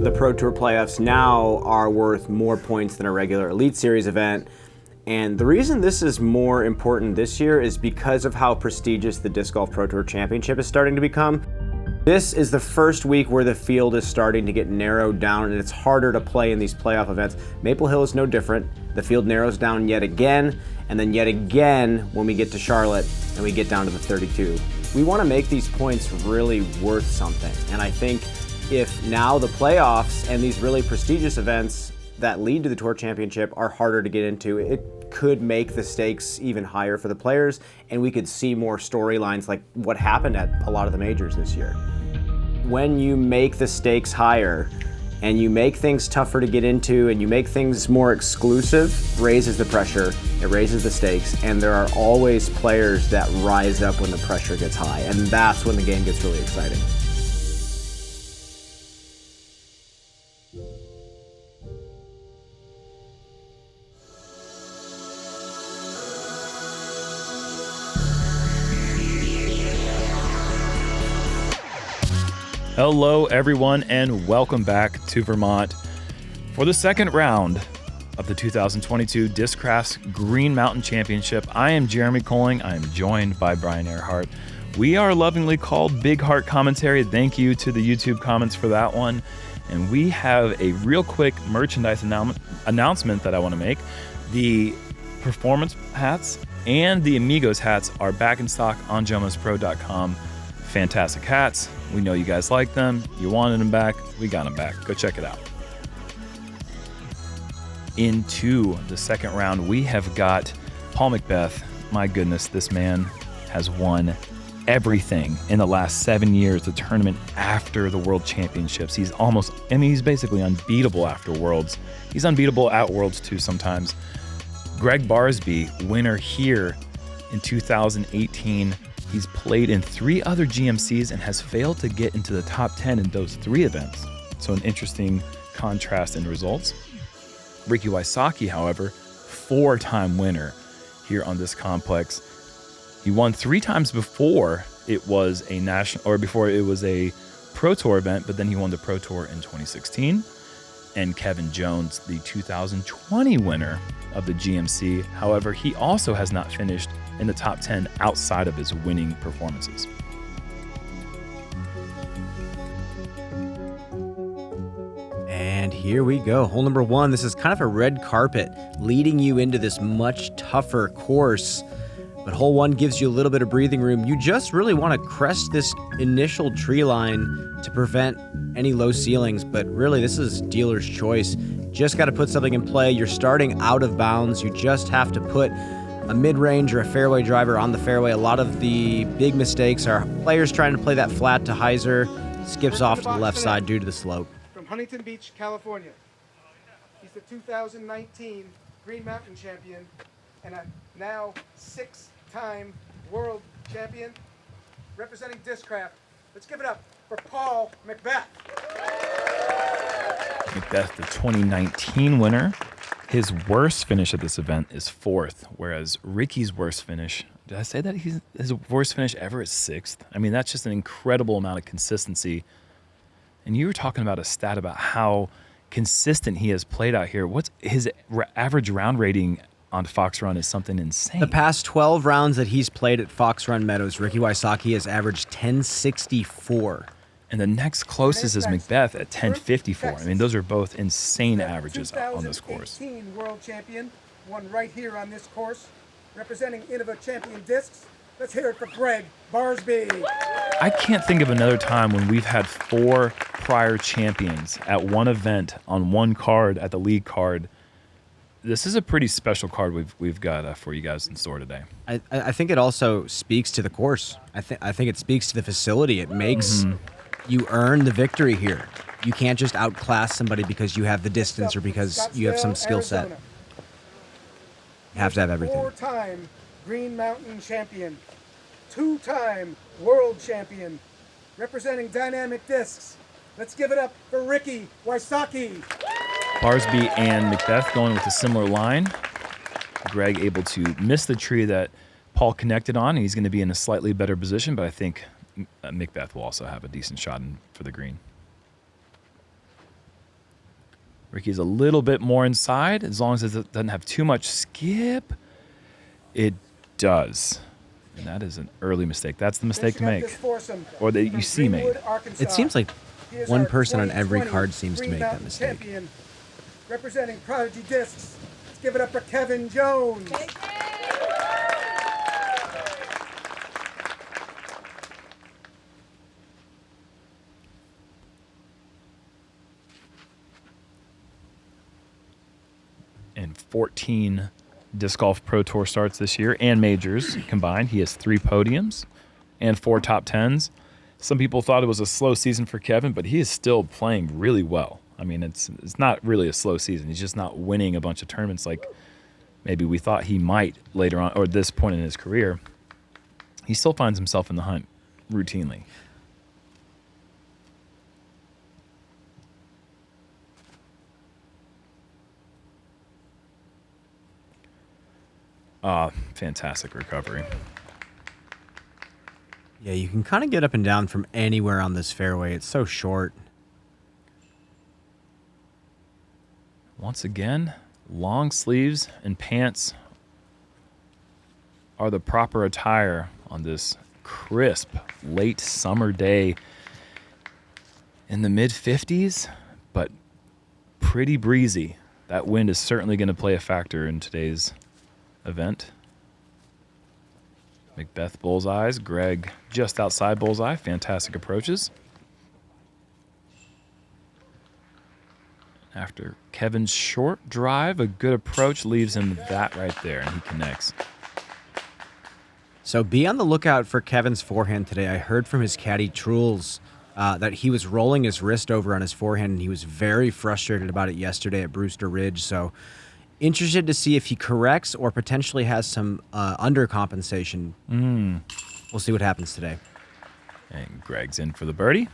the Pro Tour playoffs now are worth more points than a regular Elite Series event. And the reason this is more important this year is because of how prestigious the Disc Golf Pro Tour Championship is starting to become. This is the first week where the field is starting to get narrowed down and it's harder to play in these playoff events. Maple Hill is no different. The field narrows down yet again, and then yet again when we get to Charlotte and we get down to the 32. We want to make these points really worth something. And I think if now the playoffs and these really prestigious events that lead to the Tour Championship are harder to get into, it could make the stakes even higher for the players, and we could see more storylines like what happened at a lot of the majors this year. When you make the stakes higher and you make things tougher to get into and you make things more exclusive, raises the pressure, it raises the stakes, and there are always players that rise up when the pressure gets high, and that's when the game gets really exciting. Hello everyone and welcome back to Vermont for the second round of the 2022 Discraft's Green Mountain Championship. I am Jeremy Koling. I am joined by Brian Earhart. We are lovingly called Big Heart Commentary. Thank you to the YouTube comments for that one. And we have a real quick merchandise announcement that I want to make. The performance hats and the Amigos hats are back in stock on JomezPro.com. Fantastic hats. We know you guys like them. You wanted them back. We got them back. Go check it out. Into the second round, we have got Paul McBeth. My goodness, this man has won everything in the last 7 years, the tournament after the World Championships. He's basically unbeatable after Worlds. He's unbeatable at Worlds too sometimes. Gregg Barsby, winner here in 2018. He's played in 3 other GMCs and has failed to get into the top 10 in those 3 events. So an interesting contrast in results. Ricky Wysocki, however, 4-time winner here on this complex. He won 3 times before it was a Pro Tour event, but then he won the Pro Tour in 2016. And Kevin Jones, the 2020 winner of the GMC. However, he also has not finished in the top 10 outside of his winning performances. And here we go, hole number 1. This is kind of a red carpet leading you into this much tougher course. But hole 1 gives you a little bit of breathing room. You just really want to crest this initial tree line to prevent any low ceilings, but really this is dealer's choice. Just got to put something in play. You're starting out of bounds. You just have to put a mid-range or a fairway driver on the fairway. A lot of the big mistakes are players trying to play that flat to hyzer, skips off to the left side due to the slope. From Huntington Beach, California. He's the 2019 Green Mountain champion and a now 6-time world champion representing Discraft. Let's give it up for Paul McBeth. McBeth, the 2019 winner. His worst finish at this event is 4th, whereas Ricky's worst finish, did I say that his worst finish ever is 6th? I mean, that's just an incredible amount of consistency. And you were talking about a stat about how consistent he has played out here. What's his average round rating on Fox Run is something insane. The past 12 rounds that he's played at Fox Run Meadows, Ricky Wysocki has averaged 1064. And the next closest is McBeth at 1054. I mean, those are both insane averages on this course. 2018 world champion, won right here on this course, representing Innova Champion Discs. Let's hear it for Gregg Barsby. I can't think of another time when we've had 4 prior champions at one event on one card at the league card. This is a pretty special card we've got for you guys in store today. I think it also speaks to the course. I think it speaks to the facility. It makes you earn the victory here. You can't just outclass somebody because you have the distance or because you have some skill set. You have to have everything. 4-time Green Mountain champion, 2-time world champion, representing Dynamic Discs. Let's give it up for Ricky Wysocki. Barsby and McBeth going with a similar line. Gregg able to miss the tree that Paul connected on. He's going to be in a slightly better position, but I think McBeth will also have a decent shot for the green. Ricky's a little bit more inside, as long as it doesn't have too much skip. It does. And that is an early mistake. That's the mistake to make. Or that you see made. It seems like one person on every card seems to make that mistake. Champion, representing Prodigy Discs. Let's give it up for Kevin Jones. And 14 Disc Golf Pro Tour starts this year and majors combined. He has 3 podiums and 4 top 10s. Some people thought it was a slow season for Kevin, but he is still playing really well. I mean, it's not really a slow season. He's just not winning a bunch of tournaments like maybe we thought he might later on, or at this point in his career. He still finds himself in the hunt routinely. Fantastic recovery. Yeah, you can kind of get up and down from anywhere on this fairway. It's so short. Once again, long sleeves and pants are the proper attire on this crisp late summer day in the mid-50s, but pretty breezy. That wind is certainly going to play a factor in today's event. McBeth bullseyes, Gregg just outside bullseye. Fantastic approaches. After Kevin's short drive, a good approach leaves him that right there, and he connects. So be on the lookout for Kevin's forehand today. I heard from his caddy, Truls, that he was rolling his wrist over on his forehand, and he was very frustrated about it yesterday at Brewster Ridge. So interested to see if he corrects or potentially has some undercompensation. We'll see what happens today. And Gregg's in for the birdie.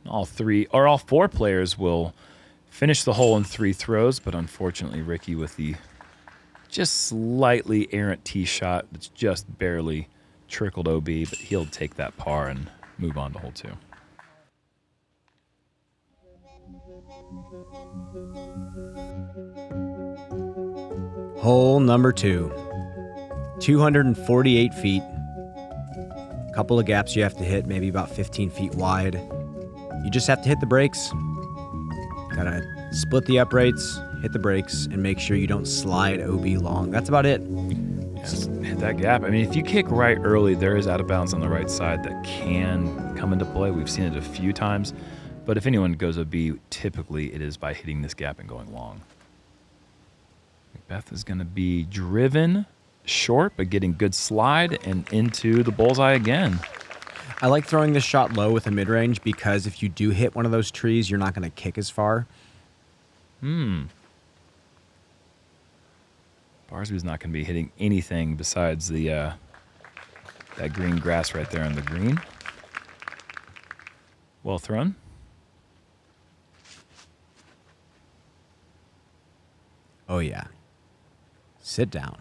All 4 players will finish the hole in 3 throws, but unfortunately Ricky with the just slightly errant tee shot that's just barely trickled OB, but he'll take that par and move on to hole 2. Hole number 2. 248 feet. A couple of gaps you have to hit, maybe about 15 feet wide. You just have to hit the brakes. Gotta split the uprights, hit the brakes, and make sure you don't slide OB long. That's about it. Yes, hit that gap. I mean, if you kick right early, there is out of bounds on the right side that can come into play. We've seen it a few times. But if anyone goes OB, typically it is by hitting this gap and going long. McBeth is going to be driven short, but getting good slide and into the bullseye again. I like throwing this shot low with a mid-range because if you do hit one of those trees, you're not going to kick as far. Barsby's not going to be hitting anything besides the that green grass right there on the green. Well thrown. Oh, yeah. Sit down.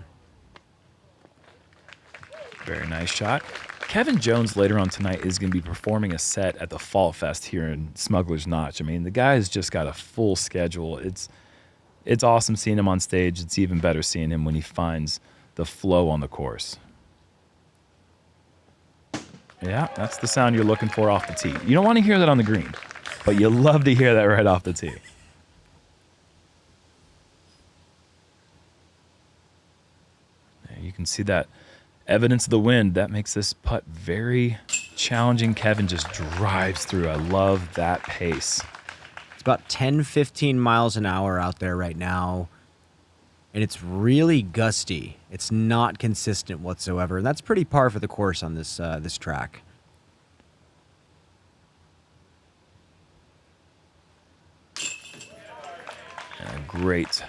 Very nice shot. Kevin Jones later on tonight is going to be performing a set at the Fall Fest here in Smuggler's Notch. I mean, the guy's just got a full schedule. It's awesome seeing him on stage. It's even better seeing him when he finds the flow on the course. Yeah, that's the sound you're looking for off the tee. You don't want to hear that on the green, but you love to hear that right off the tee. You can see that evidence of the wind. That makes this putt very challenging. Kevin just drives through. I love that pace. It's about 10, 15 miles an hour out there right now, and it's really gusty. It's not consistent whatsoever, and that's pretty par for the course on this this track. And a great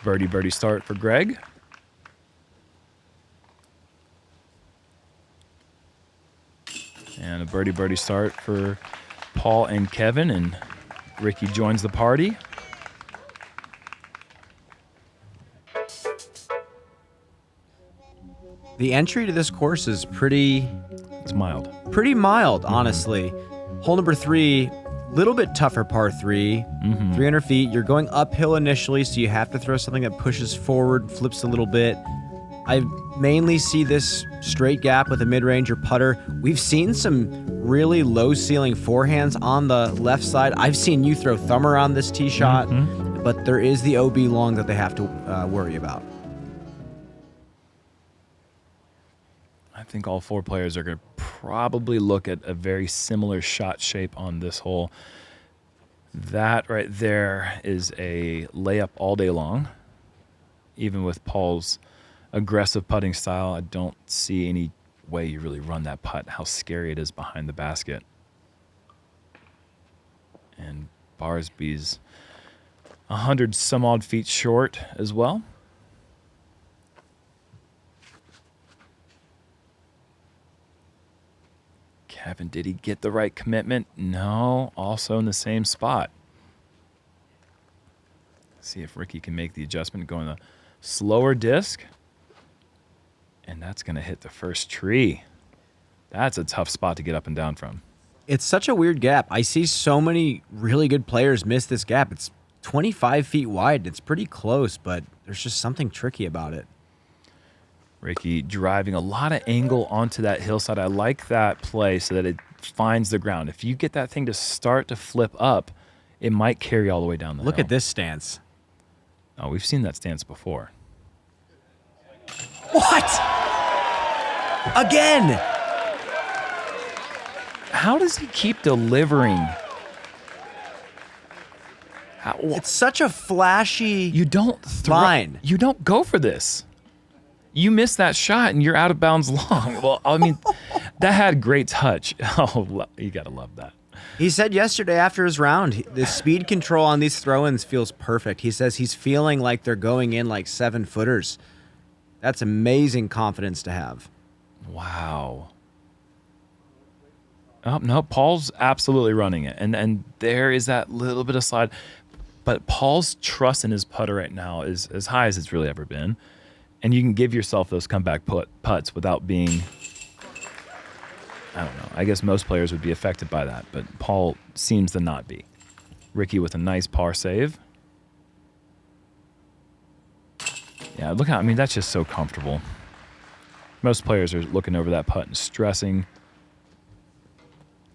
birdie start for Gregg. And a birdie start for Paul and Kevin, and Ricky joins the party. The entry to this course is pretty... It's mild. Pretty mild, honestly. Hole number 3, Little bit tougher par 3, 300 feet. You're going uphill initially, so you have to throw something that pushes forward, flips a little bit. I mainly see this straight gap with a mid-range or putter. We've seen some really low ceiling forehands on the left side. I've seen you throw thumb around this tee shot, but there is the OB long that they have to worry about. I think all 4 players are going to probably look at a very similar shot shape on this hole. That right there is a layup all day long. Even with Paul's aggressive putting style, I don't see any way you really run that putt, how scary it is behind the basket. And Barsby's 100 some odd feet short as well. Kevin, did he get the right commitment? No, also in the same spot. See if Ricky can make the adjustment, going the slower disc. And that's going to hit the first tree. That's a tough spot to get up and down from. It's such a weird gap. I see so many really good players miss this gap. It's 25 feet wide. It's pretty close, but there's just something tricky about it. Ricky driving a lot of angle onto that hillside. I like that play so that it finds the ground. If you get that thing to start to flip up, it might carry all the way down the hill. Look at this stance. Oh, we've seen that stance before. What? Again? How does he keep delivering? It's such a flashy You don't line. You don't go for this. You miss that shot and you're out of bounds long. Well, I mean, that had great touch. Oh, you got to love that. He said yesterday after his round, the speed control on these throw-ins feels perfect. He says he's feeling like they're going in like 7-footers. That's amazing confidence to have. Wow. Oh, no, Paul's absolutely running it. And there is that little bit of slide. But Paul's trust in his putter right now is as high as it's really ever been. And you can give yourself those comeback putts without being, I don't know. I guess most players would be affected by that, but Paul seems to not be. Ricky with a nice par save. Yeah, look how, I mean, that's just so comfortable. Most players are looking over that putt and stressing.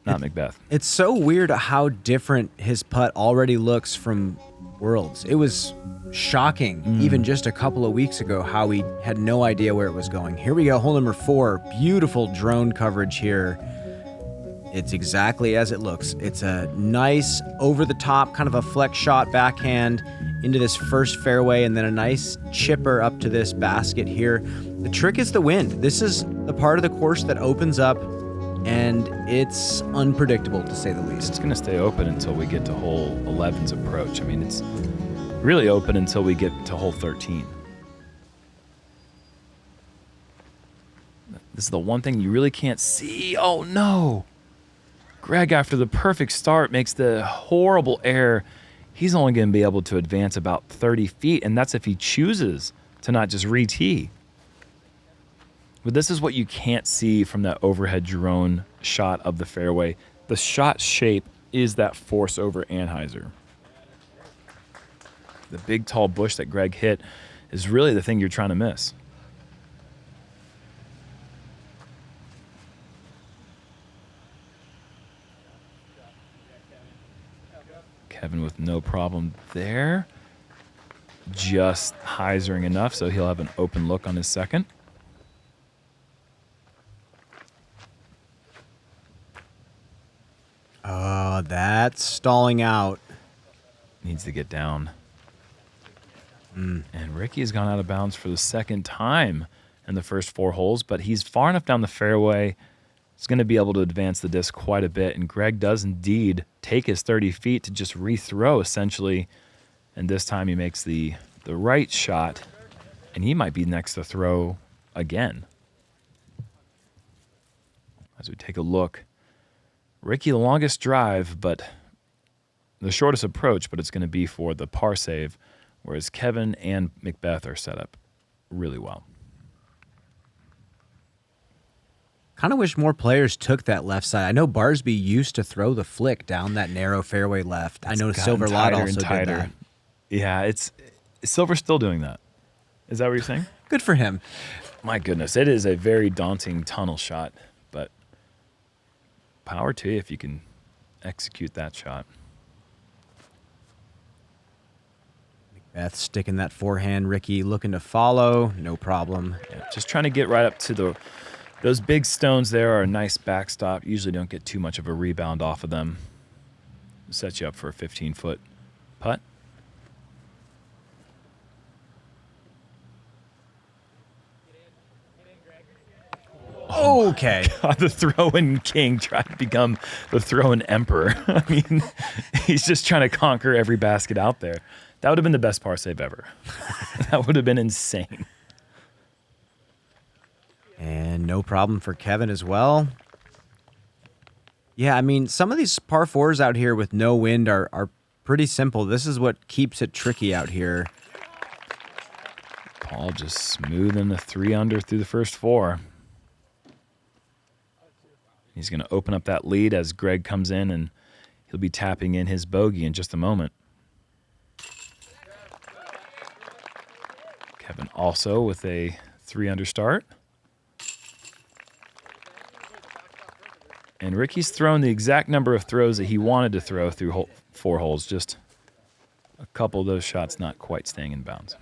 Not McBeth. It's so weird how different his putt already looks from Worlds. It was shocking even just a couple of weeks ago how we had no idea where it was going. Here we go, hole number 4. Beautiful drone coverage here. It's exactly as it looks. It's a nice over-the-top kind of a flex shot backhand into this first fairway and then a nice chipper up to this basket here. The trick is the wind. This is the part of the course that opens up and it's unpredictable to say the least. It's going to stay open until we get to hole 11's approach. I mean, it's really open until we get to hole 13. This is the one thing you really can't see. Oh, no. Gregg, after the perfect start, makes the horrible error. He's only going to be able to advance about 30 feet, and that's if he chooses to not just re-tee. But this is what you can't see from that overhead drone shot of the fairway. The shot shape is that force over Anheuser. The big, tall bush that Gregg hit is really the thing you're trying to miss. Kevin with no problem there. Just hyzering enough so he'll have an open look on his second. Oh, that's stalling out. Needs to get down. And Ricky has gone out of bounds for the second time in the first 4 holes, but he's far enough down the fairway. He's going to be able to advance the disc quite a bit, and Gregg does indeed take his 30 feet to just rethrow, essentially. And this time he makes the right shot, and he might be next to throw again. As we take a look, Ricky, the longest drive, but the shortest approach, but it's going to be for the par save, whereas Kevin and McBeth are set up really well. Kind of wish more players took that left side. I know Barsby used to throw the flick down that narrow fairway left. I know Silver Lot also did that. Yeah, Silver's still doing that. Is that what you're saying? Good for him. My goodness, it is a very daunting tunnel shot, but power to you if you can execute that shot. McBeth sticking that forehand. Ricky looking to follow. No problem. Yeah, just trying to get right up to those big stones there are a nice backstop. Usually don't get too much of a rebound off of them. Set you up for a 15-foot putt. Okay. God, the throw-in king tried to become the throw-in emperor. I mean, he's just trying to conquer every basket out there. That would have been the best par save ever. That would have been insane. And no problem for Kevin as well. Yeah, I mean, some of these par fours out here with no wind are pretty simple. This is what keeps it tricky out here. Paul just smoothing the 3-under through the first 4. He's going to open up that lead as Gregg comes in, and he'll be tapping in his bogey in just a moment. Kevin also with a 3-under start. And Ricky's thrown the exact number of throws that he wanted to throw through 4 holes. Just a couple of those shots not quite staying in bounds.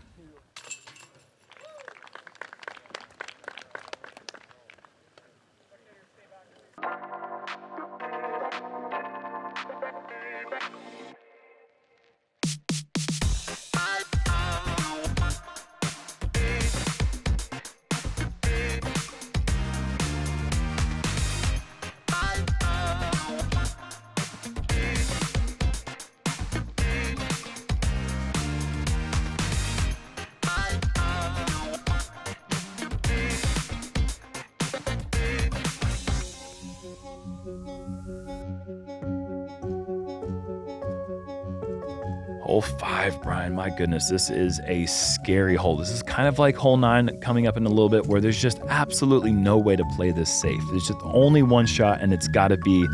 Hole 5, Brian, my goodness, this is a scary hole. This is kind of like hole 9 coming up in a little bit where there's just absolutely no way to play this safe. There's just only one shot, and it's got to be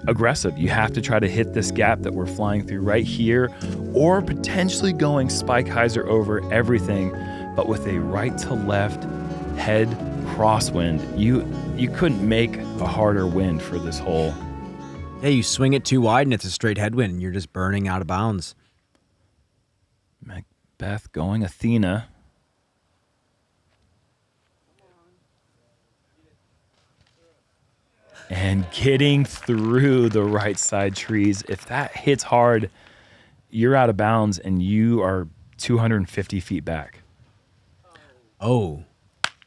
aggressive. You have to try to hit this gap that we're flying through right here, or potentially going spike hyzer over everything, but with a right to left head crosswind. You couldn't make a harder wind for this hole. Yeah, you swing it too wide and it's a straight headwind and you're just burning out of bounds. McBeth going Athena. And getting through the right side trees. If that hits hard, you're out of bounds and you are 250 feet back. Oh.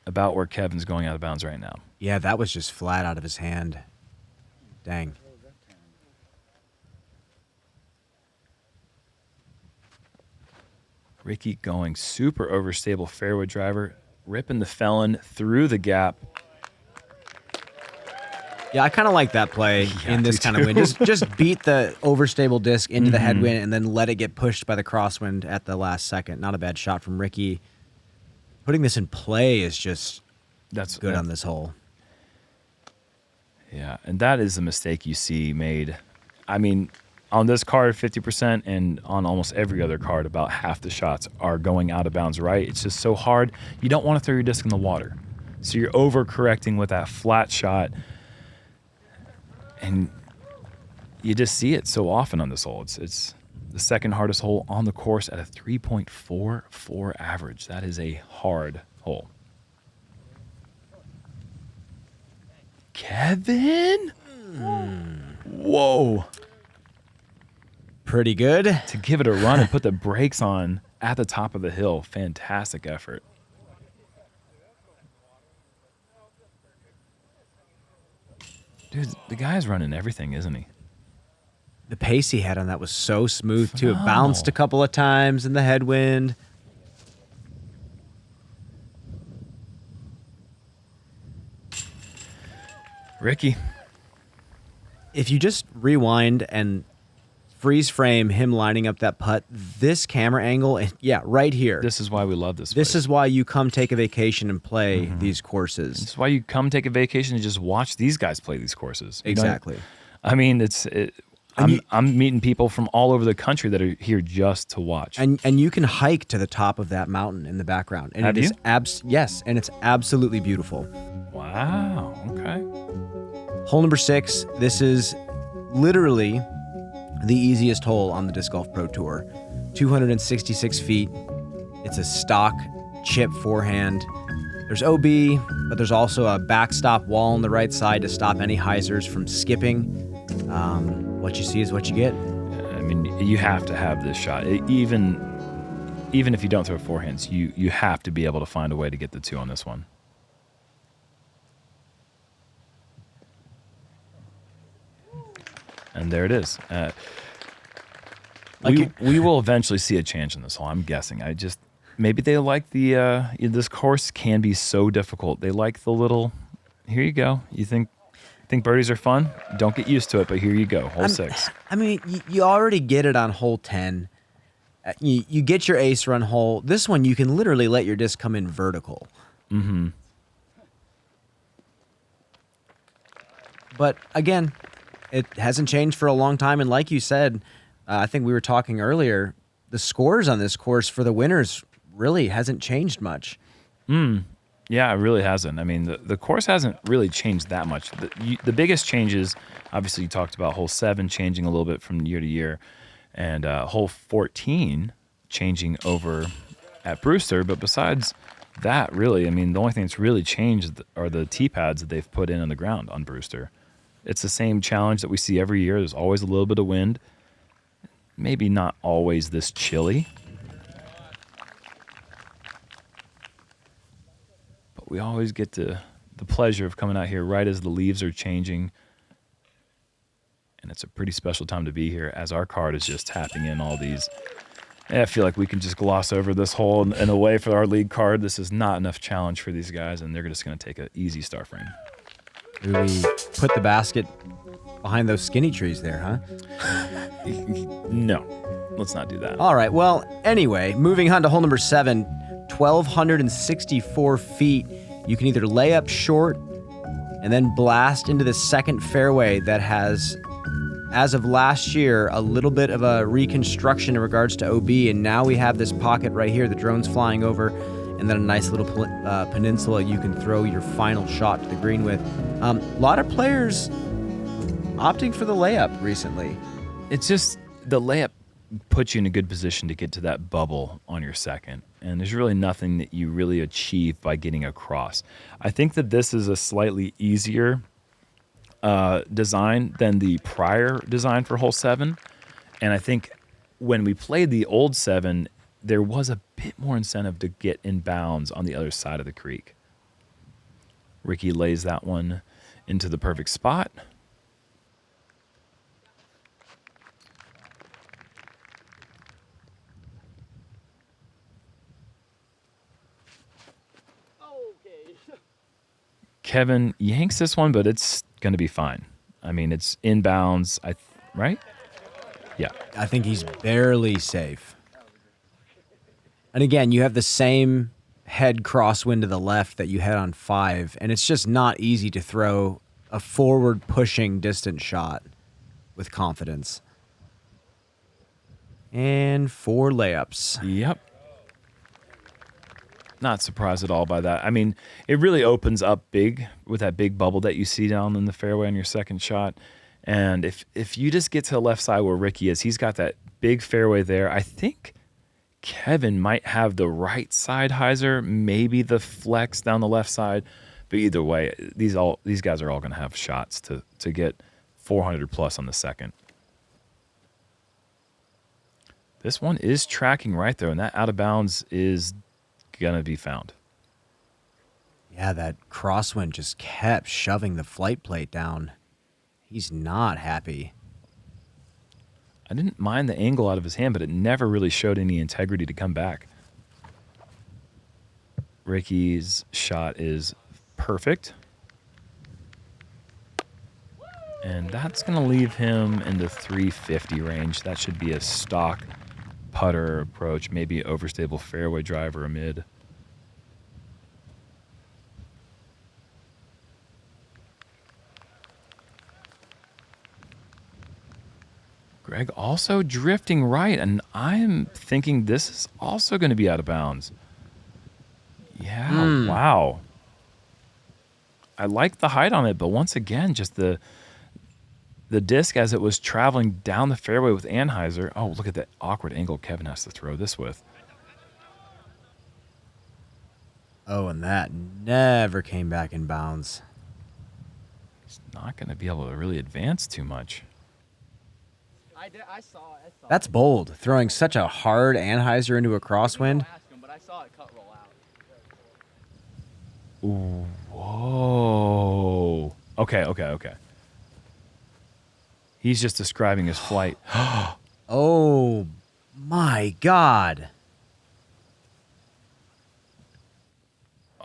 About where Kevin's going out of bounds right now. Yeah, that was just flat out of his hand. Dang. Ricky going super overstable fairway driver, ripping the felon through the gap. Yeah, I kind of like that play in this kind of wind. Just beat the overstable disc into the headwind and then let it get pushed by the crosswind at the last second. Not a bad shot from Ricky. Putting this in play is just good on this hole. Yeah, and that is a mistake you see made. I mean, on this card, 50%, and on almost every other card, about half the shots are going out of bounds, right? It's just so hard. You don't want to throw your disc in the water. So you're overcorrecting with that flat shot. And you just see it so often on this hole. It's the second hardest hole on the course at a 3.44 average. That is a hard hole. Kevin? Whoa. Pretty good. To give it a run and put the brakes on at the top of the hill. Fantastic effort. Dude, the guy's running everything, isn't he? The pace he had on that was so smooth, too. It bounced a couple of times in the headwind. Ricky. If you just rewind and freeze frame him lining up that putt. This camera angle, yeah, right here. This is why we love this. This is why you come take a vacation and play these courses. This is why you come take a vacation and just watch these guys play these courses. Exactly. I mean, I'm meeting people from all over the country that are here just to watch. And you can hike to the top of that mountain in the background. And Have it you? is yes, and it's absolutely beautiful. Wow. Okay. Hole number 6. This is literally the easiest hole on the Disc Golf Pro Tour. 266 feet. It's a stock chip forehand. There's OB, but there's also a backstop wall on the right side to stop any hyzers from skipping. What you see is what you get. I mean, you have to have this shot. Even if you don't throw forehands, you have to be able to find a way to get the 2 on this one. And there it is. We will eventually see a change in this hole, I'm guessing. Maybe they like this course can be so difficult. They like the little, here you go. You think birdies are fun? Don't get used to it, but here you go, hole 6. I mean, you already get it on hole 10. You get your ace run hole. This one, you can literally let your disc come in vertical. Mm-hmm. But again, it hasn't changed for a long time. And like you said, I think we were talking earlier, the scores on this course for the winners really hasn't changed much. Yeah, it really hasn't. I mean, the course hasn't really changed that much. The biggest changes, obviously, you talked about hole 7 changing a little bit from year to year, and hole 14 changing over at Brewster. But besides that, really, I mean, the only thing that's really changed are the tee pads that they've put in on the ground on Brewster. It's the same challenge that we see every year. There's always a little bit of wind. Maybe not always this chilly. But we always get the pleasure of coming out here right as the leaves are changing. And it's a pretty special time to be here as our card is just tapping in all these. I feel like we can just gloss over this hole in a way for our league card. This is not enough challenge for these guys, and they're just going to take an easy star frame. Do we put the basket behind those skinny trees there, huh? No, let's not do that. All right, well, anyway, moving on to hole number 7, 1,264 feet. You can either lay up short and then blast into the second fairway that has, as of last year, a little bit of a reconstruction in regards to OB, and now we have this pocket right here, the drone's flying over, and then a nice little peninsula you can throw your final shot to the green with. A lot of players opting for the layup recently. It's just the layup puts you in a good position to get to that bubble on your second, and there's really nothing that you really achieve by getting across. I think that this is a slightly easier design than the prior design for hole 7, and I think when we played the old 7, there was a bit more incentive to get in bounds on the other side of the creek. Ricky lays that one into the perfect spot. Kevin yanks this one, but it's going to be fine. I mean, it's inbounds, right? Yeah. I think he's barely safe. And again, you have the same head crosswind to the left that you had on 5, and it's just not easy to throw a forward-pushing distance shot with confidence. And 4 layups. Yep. Not surprised at all by that. I mean, it really opens up big with that big bubble that you see down in the fairway on your second shot. And if you just get to the left side where Ricky is, he's got that big fairway there. I think Kevin might have the right side hyzer, maybe the flex down the left side. But either way, these guys are all going to have shots to get 400 plus on the second. This one is tracking right there, and that out of bounds is going to be found. Yeah, that crosswind just kept shoving the flight plate down. He's not happy. I didn't mind the angle out of his hand, but it never really showed any integrity to come back. Ricky's shot is perfect. And that's going to leave him in the 350 range. That should be a stock putter approach, maybe overstable fairway drive or a mid. Gregg also drifting right, and I'm thinking this is also going to be out of bounds. Yeah, wow. I like the height on it, but once again, just the disc as it was traveling down the fairway with Anheuser. Oh, look at that awkward angle Kevin has to throw this with. Oh, and that never came back in bounds. He's not going to be able to really advance too much. I saw it. That's bold, throwing such a hard Anheuser into a crosswind. Ask him, but I saw it cut roll out. Ooh, whoa. Okay. He's just describing his flight. Oh, my God.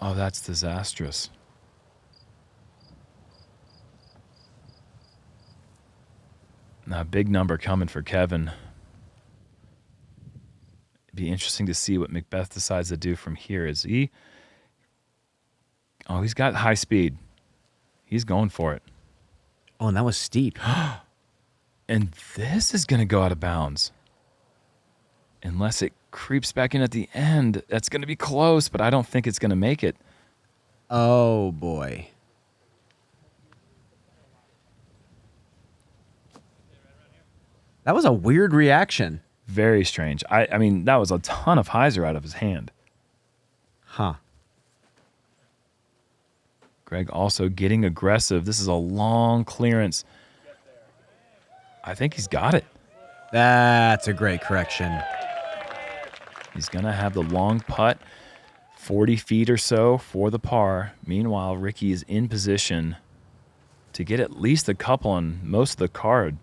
Oh, that's disastrous. Now, big number coming for Kevin. It'd be interesting to see what McBeth decides to do from here. Is he... Oh, he's got high speed. He's going for it. Oh, and that was steep. And this is going to go out of bounds. Unless it creeps back in at the end. That's going to be close, but I don't think it's going to make it. Oh, boy. That was a weird reaction. Very strange. I mean, that was a ton of hyzer out of his hand. Huh. Gregg also getting aggressive. This is a long clearance. I think he's got it. That's a great correction. He's going to have the long putt, 40 feet or so for the par. Meanwhile, Ricky is in position to get at least a couple on most of the card.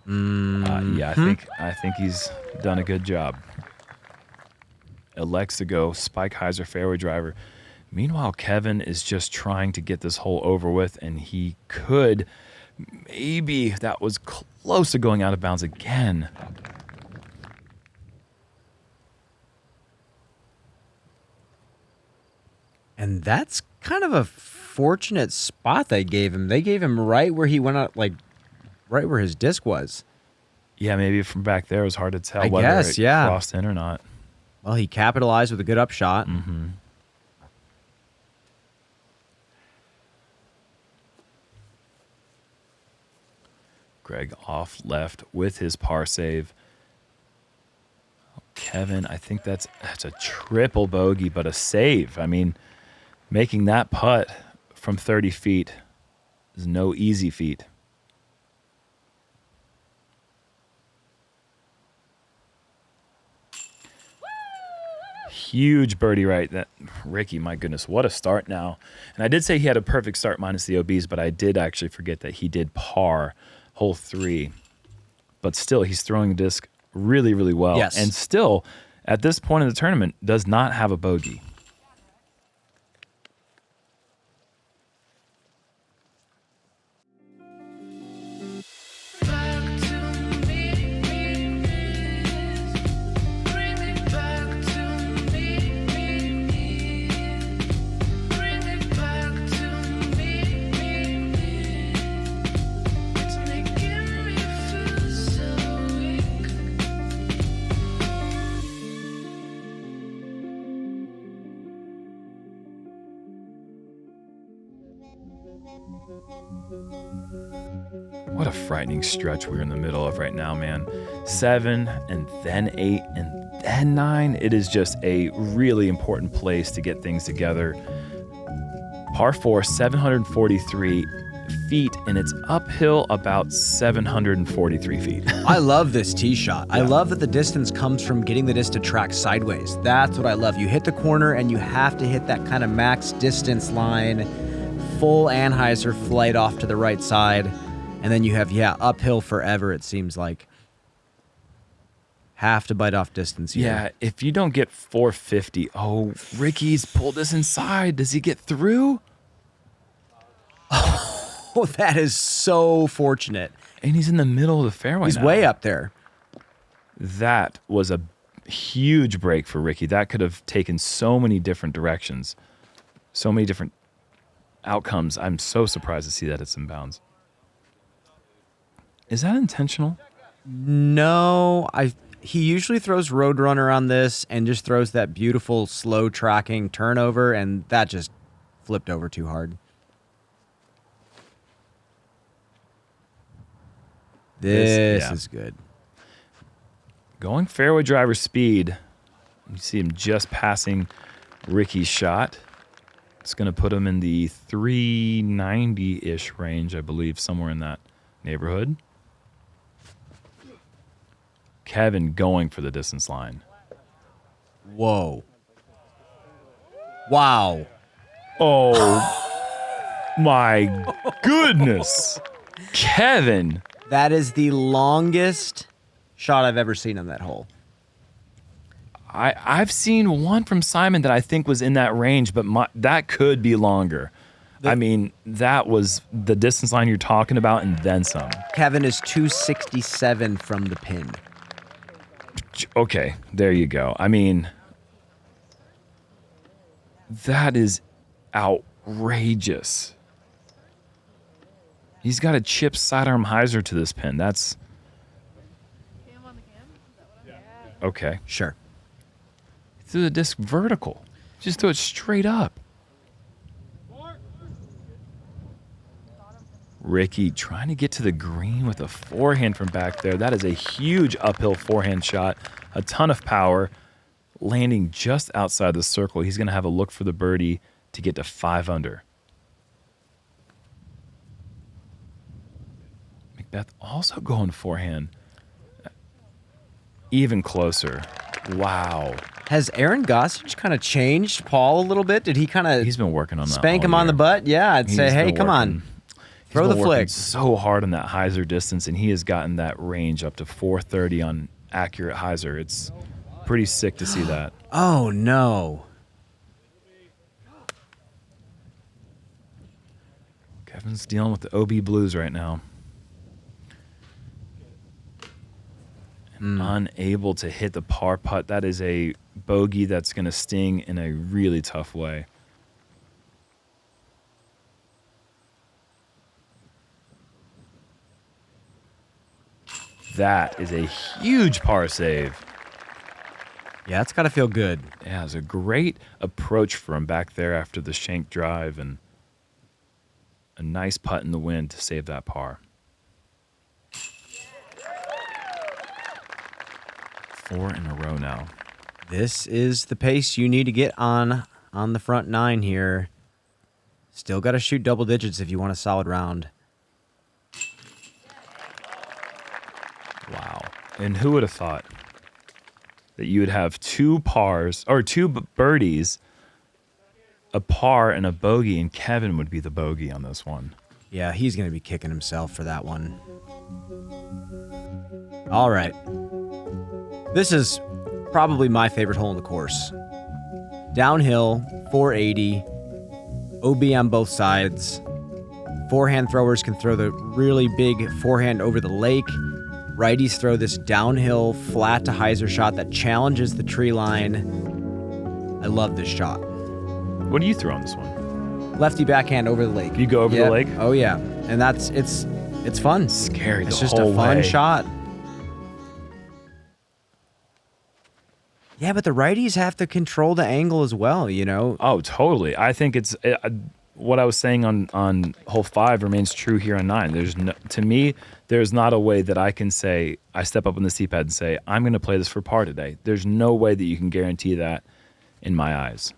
Yeah, I think he's done a good job. Elects to go Spike Heiser fairway driver. Meanwhile, Kevin is just trying to get this hole over with, and he could. Maybe that was close to going out of bounds again. And that's kind of a fortunate spot they gave him. They gave him right where he went out, like right where his disc was. Yeah, maybe from back there it was hard to tell I whether guess, it yeah. crossed in or not. Well, he capitalized with a good upshot. Mm-hmm. Gregg off left with his par save. Kevin, I think that's a triple bogey, but a save. I mean, making that putt from 30 feet is no easy feat. Huge birdie right. That Ricky, my goodness, what a start now. And I did say he had a perfect start minus the OBs, but I did actually forget that he did par hole 3. But still, he's throwing the disc really, really well. Yes. And still, at this point in the tournament, does not have a bogey. What a frightening stretch we're in the middle of right now, man. 7 and then 8 and then 9. It is just a really important place to get things together. Par 4, 743 feet, and it's uphill about 743 feet. I love this tee shot. I love that the distance comes from getting the disc to track sideways. That's what I love. You hit the corner and you have to hit that kind of max distance line, full Anheuser flight off to the right side. And then you have, uphill forever, it seems like. Have to bite off distance here. Yeah, if you don't get 450, oh, Ricky's pulled this inside. Does he get through? Oh, that is so fortunate. And he's in the middle of the fairway He's now. way up there. That was a huge break for Ricky. That could have taken so many different directions, so many different outcomes. I'm so surprised to see that it's in bounds. Is that intentional? No, he usually throws Roadrunner on this and just throws that beautiful slow tracking turnover, and that just flipped over too hard. This yeah. is good. Going fairway driver speed. You see him just passing Ricky's shot. It's going to put him in the 390-ish range, I believe, somewhere in that neighborhood. Kevin going for the distance line. Whoa. Wow. Oh, my goodness. Kevin. That is the longest shot I've ever seen on that hole. I've seen one from Simon that I think was in that range, but that could be longer. I mean, that was the distance line you're talking about and then some. Kevin is 267 from the pin. Okay, there you go. I mean, that is outrageous. He's got a chip sidearm hyzer to this pin. That's... Okay. Sure. Threw the disc vertical. Just threw it straight up. Ricky trying to get to the green with a forehand from back there. That is a huge uphill forehand shot. A ton of power. Landing just outside the circle. He's going to have a look for the birdie to get to 5 under. McBeth also going forehand. Even closer. Wow. Has Aaron Gossage kind of changed Paul a little bit? Did he kind of He's been working on that. spank him on the butt? Yeah, I'd say, hey, come on. Throw the flick. So hard on that hyzer distance, and he has gotten that range up to 430 on accurate hyzer. It's pretty sick to see that. Oh, no. Kevin's dealing with the OB blues right now. And unable to hit the par putt. That is a bogey that's going to sting in a really tough way. That is a huge par save. Yeah, it's got to feel good. Yeah, it was a great approach for him back there after the shank drive and a nice putt in the wind to save that par. 4 in a row now. This is the pace you need to get on the front 9 here. Still got to shoot double digits if you want a solid round. Wow. And who would have thought that you would have 2 pars, or 2 birdies, a par and a bogey, and Kevin would be the bogey on this one. Yeah, he's going to be kicking himself for that one. All right. This is probably my favorite hole in the course. Downhill, 480, OB on both sides. Forehand throwers can throw the really big forehand over the lake. Righties throw this downhill, flat to hyzer shot that challenges the tree line. I love this shot. What do you throw on this one? Lefty backhand over the lake. You go over the lake? Oh yeah, and it's fun. Scary. It's the just whole a fun way. shot. Yeah, but the righties have to control the angle as well, you know? Oh, totally. I think it's what I was saying on hole 5 remains true here on 9. There's no, to me, there's not a way that I can say, I step up on the C-pad and say, I'm going to play this for par today. There's no way that you can guarantee that in my eyes.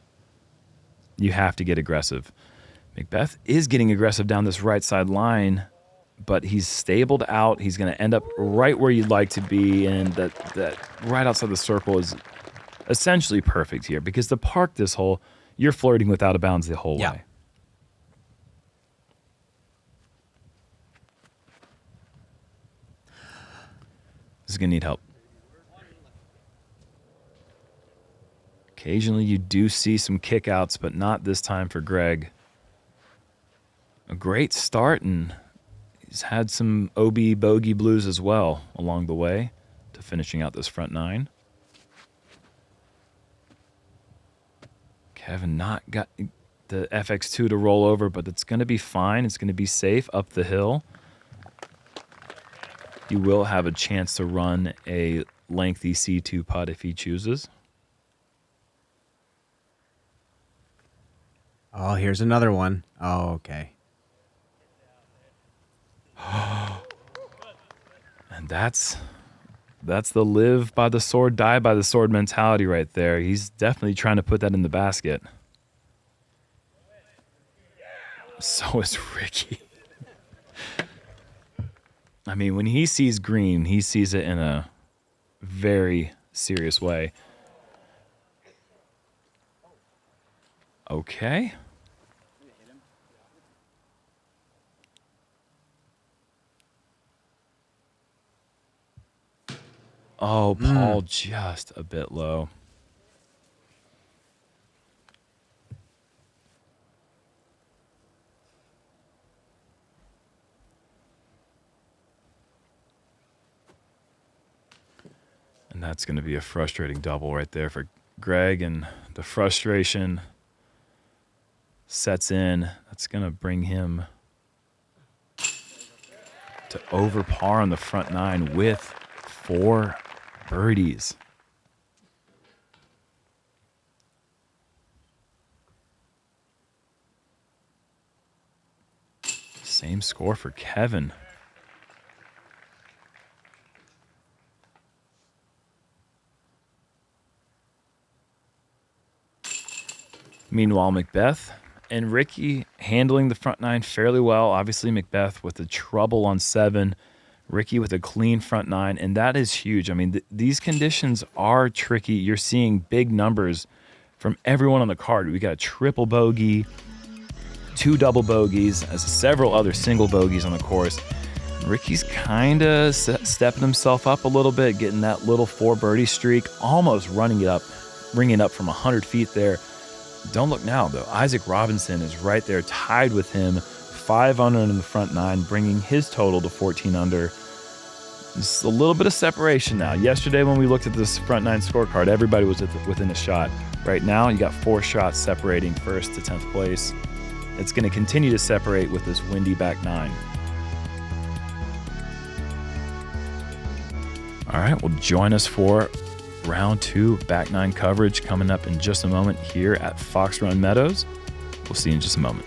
You have to get aggressive. McBeth is getting aggressive down this right side line, but he's stabled out. He's going to end up right where you'd like to be, and that right outside the circle is essentially perfect here, because to park this hole, you're flirting with out of bounds the whole way. This is going to need help. Occasionally you do see some kickouts, but not this time for Gregg. a great start, and he's had some OB bogey blues as well along the way to finishing out this front nine. Kevin not got the FX2 to roll over, but it's going to be fine. It's going to be safe up the hill. He will have a chance to run a lengthy C2 putt if he chooses. Oh, here's another one. Oh, okay. And that's the live by the sword, die by the sword mentality right there. He's definitely trying to put that in the basket. So is Ricky. I mean, when he sees green, he sees it in a very serious way. Okay. Oh, Paul just a bit low. And that's going to be a frustrating double right there for Gregg, and the frustration sets in. That's going to bring him to over par on the front nine with 4 birdies. Same score for Kevin. Meanwhile, McBeth and Ricky handling the front nine fairly well. Obviously, McBeth with the trouble on 7. Ricky with a clean front nine, and that is huge. I mean, these conditions are tricky. You're seeing big numbers from everyone on the card. We got a triple bogey, 2 double bogeys, as several other single bogeys on the course. Ricky's kind of stepping himself up a little bit, getting that little 4 birdie streak, almost bringing it up from 100 feet there. Don't look now, though. Isaac Robinson is right there, tied with him, 5 under in the front nine, bringing his total to 14 under. Just a little bit of separation now. Yesterday, when we looked at this front nine scorecard, everybody was within a shot. Right now, you got 4 shots separating first to 10th place. It's going to continue to separate with this windy back nine. All right, well, join us for round 2 back nine coverage coming up in just a moment here at Fox Run Meadows. We'll see you in just a moment.